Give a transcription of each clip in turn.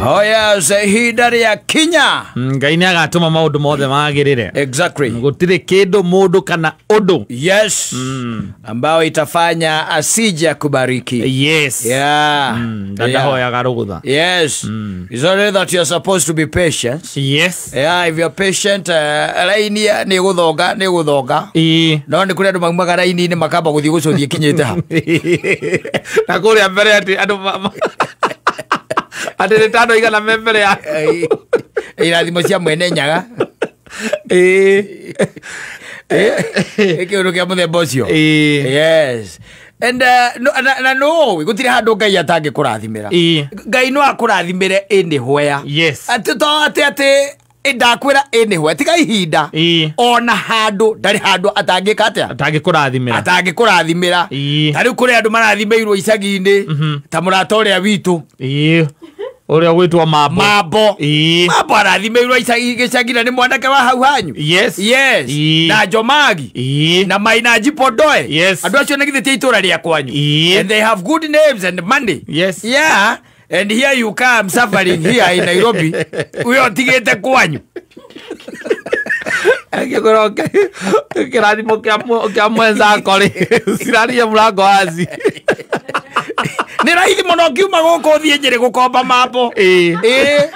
Oh yes, hindari ya Kenya. Ngai ni agatuma maundu mothe magirire. Exactly. Gutire kindu mundu kana undu. Yes. Ambao itafanya asija kubariki. Yes. Yeah. Hoya garugutha. Yes. It's only that you're supposed to be patient. Yes. Yeah, if you're patient, raini ni guthoga. No ni kuri andu magmaga raini ni makamba guthii gucuthie kinyite ha. Na kuri ambere ati andu ati tano igana membere ya. Irathimo cia mwene nyaga. Ekiundu kia muthemba ucio. Yes. And no, gutire handu Ngai atangikurathimira. Ngai no akurathimire ini hwea. Yes. Ati ndakwira ini hwea tiga ihinda. Ona handu ndari handu atangika atia. Atangikurathimira. Tari kuri andu marathimeirwo icagi-ini ta murata uria witu. Uria gwitwa Mambo. Mambo arathimeirwo icagi-ini ni mwanake wa hau hanyu. Yes. Na Jomagi. Na Maina Jipodoe. Yes. Andu acio nigithitie itura ria kwanyu. And they have good names and money. Yes. Yeah. And here you come suffering here in Nairobi. Uyo tigete kwanyu. Akigoroke kirathimo kia mwenza kori siraria murango wazi. Ni raithi muno kiuma guku thie Njiri gukomba Mambo.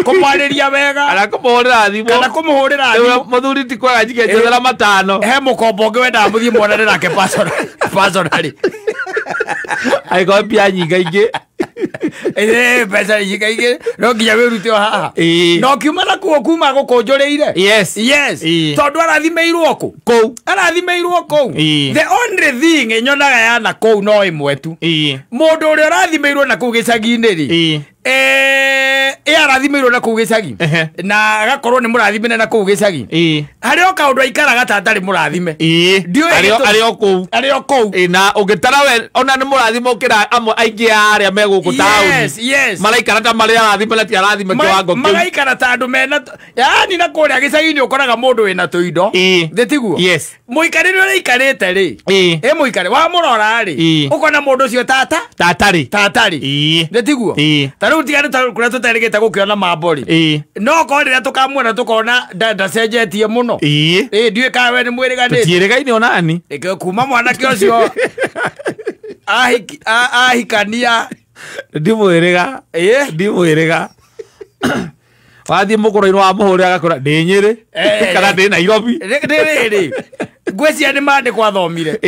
Kumwariria wega. Kana kumuhurira thimo. Muthuri ti kwaga njike njethera matano. He mukombo ungi wenda muthie muonane nake personally. Aigo pia nyinga ingi. Pesa nyinga ingi. No nginya wirute o haha. No kiuma na kuo kuma gukunjuriire. Yes. Tondu arathimeirwo ku. The only thing nyonaga yana kou no imwe tu. Mundu uria arathimeirwo na ku gicagi-ini ri. Arathimeirwo na ku gicagi. Na agakorwo ni murathimene na ku gicagi. Hari o kaundu aikaraga ta atari murathime. Ari o kou. Na ugitara we ona ni murathime ukira amwe aingi aria meguku tauni. Yes. Malaikara ta maria arathime na ti arathime kiwango. Malaikara ta andu mena yani na kuria gicagi-ini ukoraga mundu wina tuindo. Ndetiguo. Yes. Muikarire uri ikarite ri. Muikare wa murora ri. Ukona mundu ucio tatari. Ndetiguo. Taru tigane kuria tuterigite gukiona Mambo ri. No ko rira tukamuona tukona ndacenjetie muno. Ndiwe ka we ni mwirigani. Tutiirigaine onani. Kuma mwanake ucio ahikania. Ndimwiriga. Wathi mukoro-ini wa muhuri agakora ndi Nyeri kana ndi Nairobi. Ndiri ngwĩcia nĩ mandĩko athomire.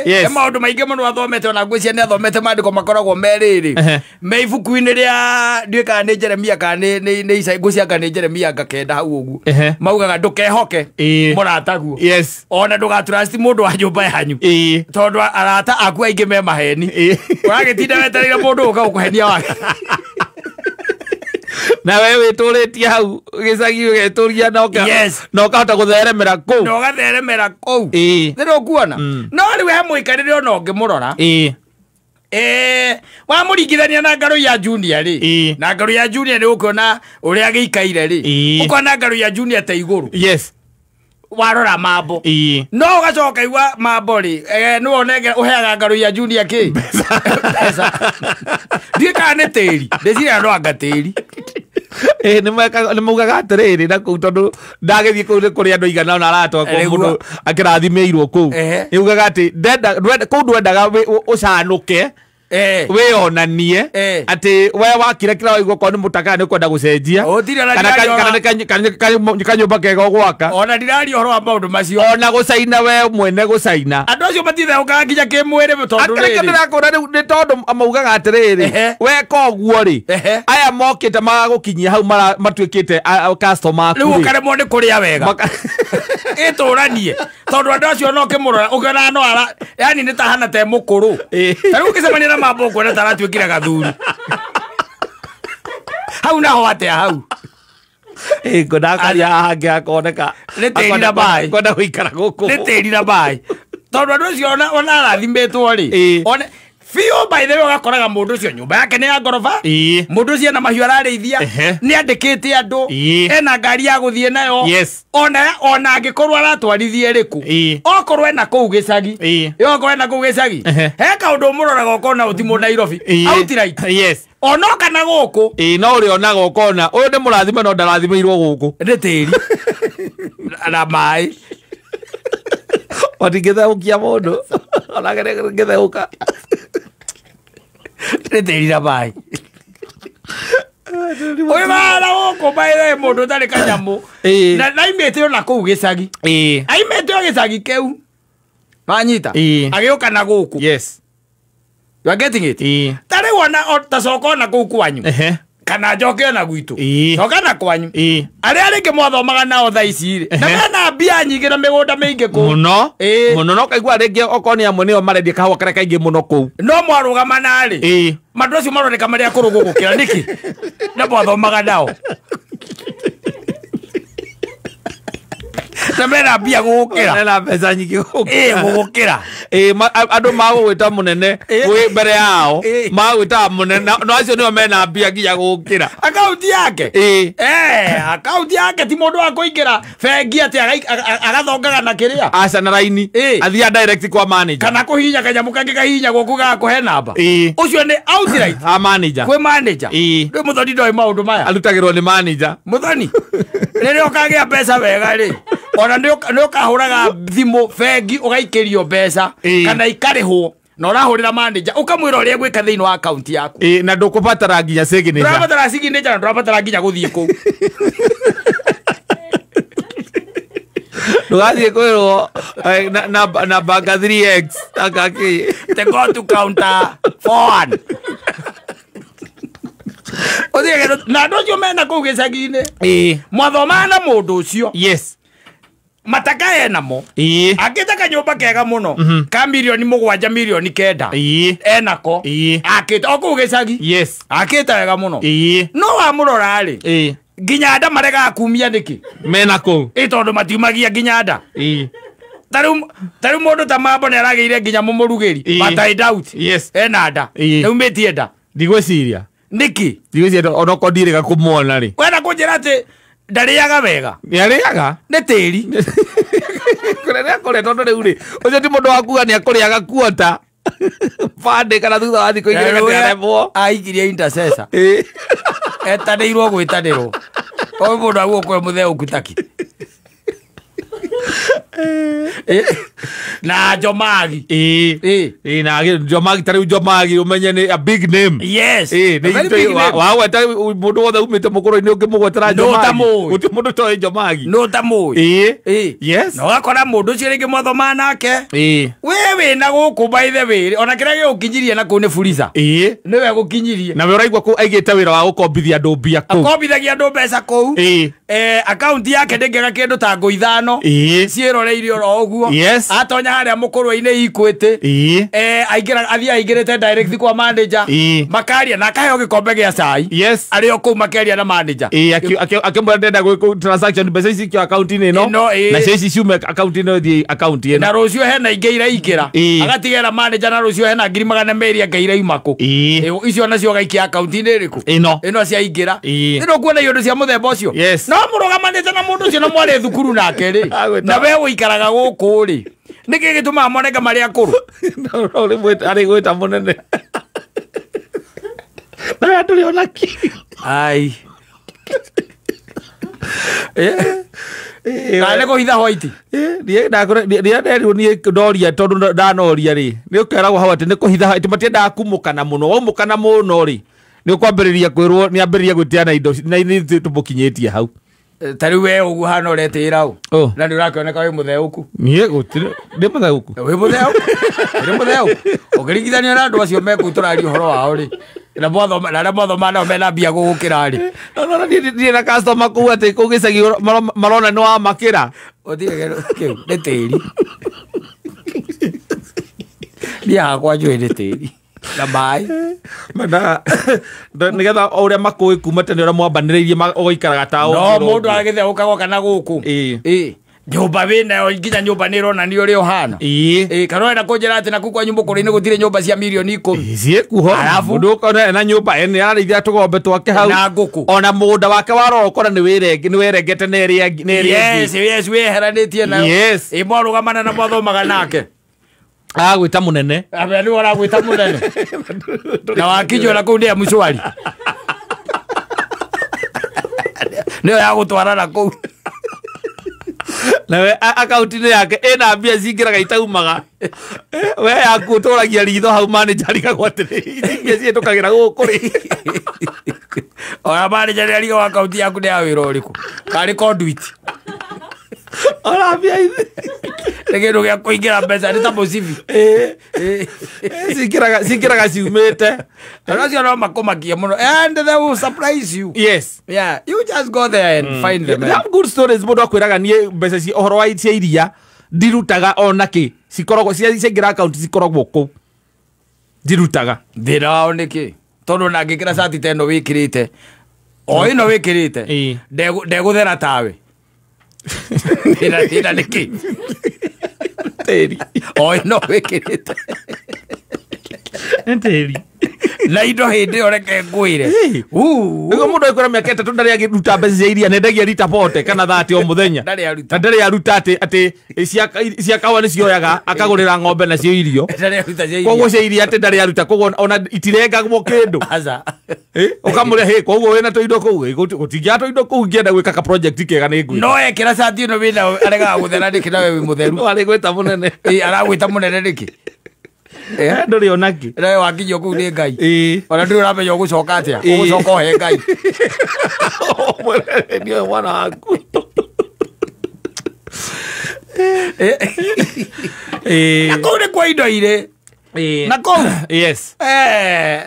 Yes. Maũndũ maingĩ mũno athomete ona ngwĩcia nĩ athomete mandĩko makoragwo merĩrĩ. Me ibuku-inĩ rĩa ndwĩkaga nĩ Jeremia kana nĩ Isaia ngwĩcia kana nĩ Jeremia ngakenda hau ũguo. Maugaga ndũkehoke mũrataguo. Yes. Ona ndũgatrust mũndũ wa nyũmba yanyu. Tondũ arata aku aingĩ me maheni. Ũragĩtinda wetereire mũndũ ũka gũkũhenia wake. Na wewe turitie hau gicagi ugeturia no kahota gutheremera kou. No gatheremera kou. Ndiro kuona. No riwe hamwikarire ona ngimurora. Wa muringithania na Ngaru ya Junior ri. Na Ngaru ya Junior ni ukona uria giikaire ri. Ukona Ngaru ya Junior ta iguru. Yes. Warora Mambo. No ugacoka igwa Mambo ri. No onege uheaga Ngaru ya Junior ki. Pesa. Ndika ne teri. Ndeciria no agateri. Ni mugaga atiriri na kuu tondu ndagithie kuri andu igana na aratwa kwa mundu akirathimeirwo kuu. Yugaga ati kuu ndwendaga ucanuke. Wionanie ati we wakire kira waigwo kwa ni mutaka ni kwenda gucenjia kana kanyumba kega gwaka. Ona ndirari horo wa maundu macio. Ona gucaina we mwene gucaina. Andu acio matithe ukaga nginya kimwiri tondu riri. Ndirakora ni tondu amaugaga atiriri we koguo ri. Aya mokite magagukinyia hau matuikite customer aku. Riu karemwo ni kuria wega. Ituranie tondu andu acio no kimurora ukena no ara yani ni tahana te mukuru. Tariu ukicemania na Mambo kwenda taratuikira gathuri. Hau naho atia hau. Ngoda karia hangi akoneka. Ni tiri na bai. Ngoda guikara guku. Ni tiri na bai. Tondu andu acio ona arathimetwo ri. Ona Fio by the way ugakoraga mundu ucio nyumba yake ni ya ngorofa. Mundu ucio na mahiu ararĩithia ni andĩkĩte andu ena ngari ya guthie nayo. Ona angikorwo aratwarithia riku okorwo ena kuu gicagi okorwo ena kuu gicagi he kaundu muroraga ukona utimu Nairobi outright onoka na guku no ri onaga ukona uyu ni murathime no ndarathimeirwo guku ni tiri na mai watingitheukia mundu ona ngitheuka ni tiri na mai oyo mara guku baire mundu tari kanyamu na imete na kuu gicagi aimete gicagi keu manyita agioka na guku yes you are getting it tari wona tacoko na kuu kwanyu kana njoke na gwitu coka na kwanyu aria ringi mwathomaga nao thaa ici ri na mena mbia nyingi na migunda mingi ku muno no kaigua ringi okoni amwe nio marendia kahua karia kaingi muno ku no mwarugama nari mandu acio maroneka maria kurugu gukira niki na mwathomaga nao na mena mbia gukira na mbeca nyingi gukira andu magugwita munene wi mbere yao magugwita munene no acio nio mena mbia nginya gukira akaunti yake akaunti yake ti mundu wa kuingira bengi ati agathongaga na kiria aca na raini athia direct kwa manager kana kuhinya kanyamu kangi kahinya guku gakuhe namba ucio ni outright manager kwi manager ri muthoni ndoi maundu maya alutagirwo ni manager muthoni riria ukagia mbeca wega ri ona ndio kahuraga thimu bengi ugaikirio mbeca kana ikarihwo na urahurira manager ukamwira uria gwika thiini wa account yaku na ndukubatara nginya signature ndurabatara signature na ndurabatara nginya guthii ku ndugathie kwirwo na banga 3x akaki te go to counter 4 othige na ndocio mena kuu gicagi-ini mwathoma na mundu ucio yes mataka enamo akita kanyumba kega muno ka milioni 7 milioni 9 enako akita oku gicagi yes akita wega muno no amurora ri nginya nda marega kumia niki menako tondu matiumagia nginya nda taru mundu ta mambo ni arageire nginya mumurugeri but I doubt yes ena nda neumitie nda ndigwiciria niki ndigwiciria onoko ndirega kumwona ri wena kunjira ati ndariaga wega niariaga ni tiri kureria kore tondu riu ri ucio ti mundu wakuga ni akuriaga kuota bande kana thutha wa thikũ igĩrĩ gatiaremwo aikirie intercessor etanĩirwo gwĩtanĩrwo o mũndũ aguo kwe mũtheũku taki na Jomagi na Jomagi tari Jomagi umenye ni a big name yes wa weta mundu wothe umite mukuru-ini ukimugwetera Jomagi uti mundu toy Jomagi no tamu yes no akora mundu ucio ringi mwathoma nake wewe na guku by the way ona kira giukinyirie na ku ni Fuliza niwe gukinyirie na we uraigwa ku aigite wira wa gukombithia andu mbia ku akombithagia andu mbeca ku account yake ndengega kindu ta ngo 5 ciroreire oro uguo atonya haria mukuru-ini Equity aingirite direct kwa manager makaria na kaheo gikombe gia cai ari o ku makeria na manager akimwenda ndenda gwiku transaction mbeca ici kio account-ini no na cici ciume account-ini thi account ino na rucio hena ingeira ikira agatigera manager na rucio hena 200 angeira imako icio nacio gaikia account-ini riku ino cia ingira ino kuona yondu cia muthemba ucio no murugamanite na mundu ucio na mwari thukuru nake ri na we uikaraga guku ri niki gituma moneka mari akuru ari gwita munene na aturi ona ki ai ale ko hitha white nie ndakore nie nderirwo nie ndoria tondu ndanoria ri ni ukeragwo hau ati ni kuhitha ati matienda kumukana muno waumukana muno ri ni ukwambiriria kwirwo ni ambiriria gwitiana indo na ni tumukinyitie hau tari we ugu hana uretira u na ndi urakioneka wi mutheuku nie gutire ndi mutheuku wi mutheuku ndi mutheuku ukiringithania na andu acio mekuturari uhoro wao ri na mwathoma nao mena mbia gugukira ri ni na customer ku ati kugicagi marona ni wa makira utige kiu ni tiri dia kwa njui ni tiri na mai mana nigetha uria makui kuma tene uria mwambaniriirie ugaikaraga ta no mundu agitheukaga kana guku nyumba wina nginya nyumba ni rona ni uri ohana kana wenda kunjira ati naku kwa nyumba kuri-ini gutire nyumba cia milioni 10 ciekuho mundu ukona na nyumba ene ararithia tugombe twake hau na nguku ona mugunda wake warora ukora ni wirengete na area yes weheranitie na mwarugamana na mwathomaga nake Agwita munene. Abe ni wala gwita munene. Na wakijo na kundi ya mshwari. Ndio ya gutwara na kou. Nawe akaunti yake ena mbia zingiraga itaumaga. We yakutoragia ritho hau manager ikagwatire. Mbia cietokagira gukuri. Ora manager aliga wa akaunti yaku ni ya wira uriku. Kari conduit. Ora mbia ithi. Tegero gya kuingira mbeca ni ta musivi. Zingiraga ciumite. Anacio no makomakia muno. And they will surprise you. Yes. Yeah, you just go there and find them. Have good stories mundu akwiraga nie mbeca ci ohoro wa cia iria ndirutaga onaki cikoragwo ciingira account cikoragwo ku ndirutaga ndira oneki tondu na ngikira sati teno wikirite o ino wikirite ndeguthera tawe ndira niki teri o ino wikirite teri na indo hindi oreke ngwire nigo mundu aikora miaka 3 ndari agiruta mbeca iria nendagia rita pote kana 30 o muthenya ndari aruta ati cia kawa ni cioyaga akagurira ng'ombe na cio irio koguo cia iria ati ndari aruta koguo ona itirengagwo kindu ukamure koguo wena to indo kuu gutingia to indo kuu ngienda gwika ka project kega ni ngwira no ekira sati ino wina aregaga guthera ndiki nawe wi mutheru ari gwita munene aragwita munene ndiki ndori onaki nawe wakinyo kuu ni ngai ona nduri uramenya ugucoka atia ugucoka he ngai ndio mwana waku nakuu ni kwa indo ire nakuu yes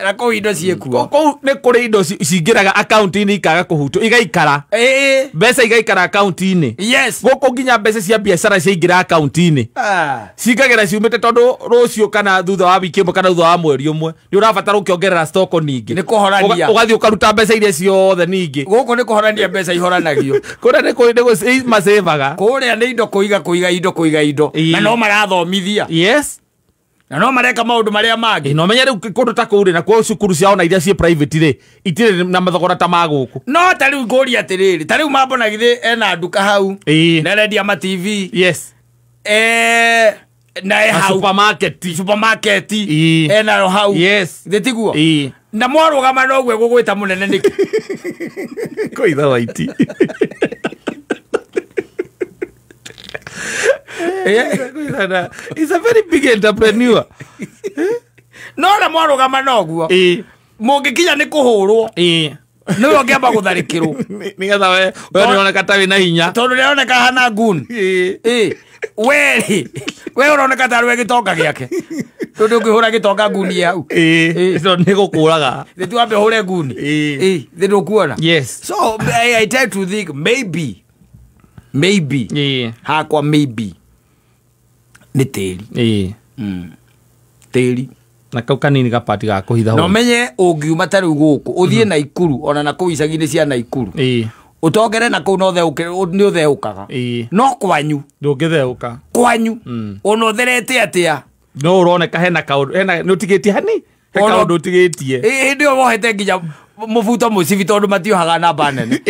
nakuu indo ciekuo kou ni kuri indo cingiraga account-ini ikaga kuhutu igaikara mbeca igaikara account-ini yes guku nginya mbeca cia biacara ciingira account-ini cingagira ciumite tondu rucio kana thutha wa wiki imwe kana thutha wa mweri umwe ni urabatara ukiongerera stock ningi ni kuhorania ugathi ukaruta mbeca iria ciothe ningi guku ni kuhorania mbeca ihoranagio kuria ni masevaga kuria ni indo kuiga indo na no marathomithia yes na no mareka maundu maria mangi no menya riu kundu ta kuri na kwa cukuru ciao na iria cie private ri itire na mathogora ta maguku no ta riu ngori atiriri ta riu mambo na githe ena nduka hau na redia ma TV yes na hau supermarket ena hau yes thitiguo na mwarugama no gwe gugwita munene niki koitha waiti he's a very big entrepreneur no na mwarugama noguo mungikinya ni kuhurwo niwe ngiamba gutharikirwo nigetha we uroneka ta wina hinya tondu nioneka hana gun we uroneka ta we gitonga giake tondu ngihura gitonga nguni hau so ni gukuraga thitu ambe hure nguni thitu kuona yes so I try to think maybe hakwa maybe ni teri teri na kau kanini gapati ga kuhitha no menye ungiuma tari guku uthie na ikuru ona na kuu icagi-ini cia na ikuru utongere na kuu no theukaga no kwanyu ndungitheuka kwanyu ona utherete atia no uroneka hena nutigitie hani kaundu utigitie ndio wohete nginya mubuto mucibi tondu matiohaga namba nene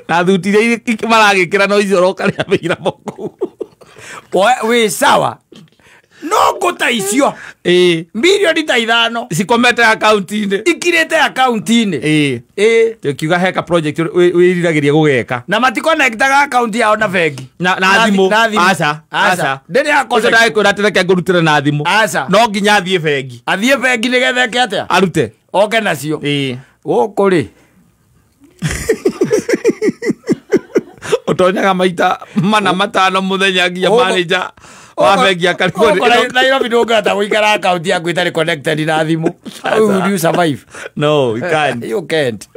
na thutire maragikira no icio roka ria mira moku we sawa no ngota icio milioni ta 5 cikomete account-ini ikirete account-ini tukiuga heka project wiriragiria gugeka na maticonnectaga account yao na bengi na thimu aca ndiri akosa ndaikura tereke ngurutire na thimu no nginya athie bengi nigetha ke atia arute oke nacio gukuri utonyaga maita mana matano muthenya nginya manager wa bengi akarikwo Nairobi ndungata guikara account yaku itari connected na thimu how will you survive no you can't